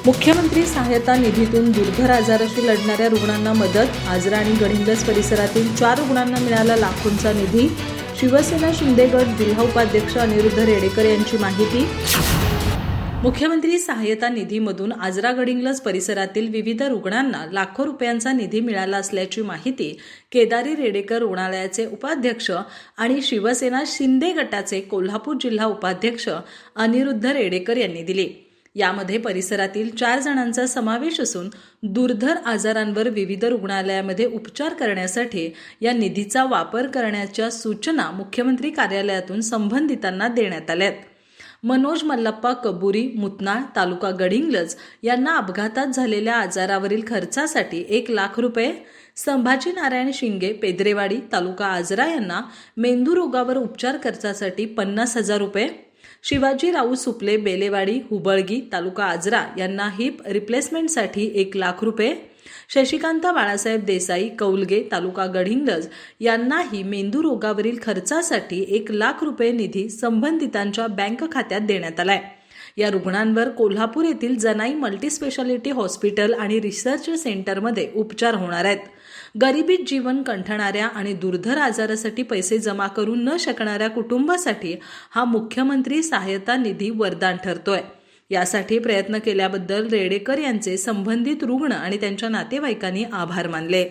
मुख्यमंत्री सहायता निधीतून दुर्धर आजाराशी लढणाऱ्या रुग्णांना मदत. आजरा आणि गडिंग्लज परिसरातील 4 रुग्णांना मिळाला लाखोंचा निधी. शिवसेना शिंदे गट जिल्हा उपाध्यक्ष अनिरुद्ध रेडेकर यांची माहिती. मुख्यमंत्री सहायता निधीमधून आजरा गडिंग्लज परिसरातील विविध रुग्णांना लाखो रुपयांचा निधी मिळाला असल्याची माहिती केदारी रेडेकर रुग्णालयाचे उपाध्यक्ष आणि शिवसेना शिंदे गटाचे कोल्हापूर जिल्हा उपाध्यक्ष अनिरुद्ध रेडेकर यांनी दिली. यामध्ये परिसरातील 4 जणांचा समावेश असून दुर्धर आजारांवर विविध रुग्णालयामध्ये उपचार करण्यासाठी या निधीचा वापर करण्याच्या सूचना मुख्यमंत्री कार्यालयातून संबंधितांना देण्यात आल्यात. मनोज मल्लप्पा कबुरी, मुतनाळ, तालुका गडिंग्लज यांना अपघातात झालेल्या आजारावरील खर्चासाठी 1 लाख रुपये, संभाजी नारायण शिंगे, पेद्रेवाडी, तालुका आजरा यांना मेंदू रोगावर उपचार खर्चासाठी 50,000 रुपये, शिवाजी राऊ सुपले, बेलेवाडी, हुबळगी, तालुका आजरा यांना हिप रिप्लेसमेंटसाठी 1 लाख रुपये, शशिकांत बाळासाहेब देसाई, कौलगे, तालुका गडिंग्लज यांनाही मेंदू रोगावरील खर्चासाठी 1 लाख रुपये निधी संबंधितांच्या बँक खात्यात देण्यात आलाय. या रुग्णांवर कोल्हापूर येथील जनाई मल्टीस्पेशालिटी हॉस्पिटल आणि रिसर्च सेंटरमध्ये उपचार होणार आहेत. गरिबीत जीवन कंठणाऱ्या आणि दुर्धर आजारासाठी पैसे जमा करू न शकणाऱ्या कुटुंबासाठी हा मुख्यमंत्री सहायता निधी वरदान ठरतोय. यासाठी प्रयत्न केल्याबद्दल रेडेकर यांचे संबंधित रुग्ण आणि त्यांच्या नातेवाईकांनी आभार मानले.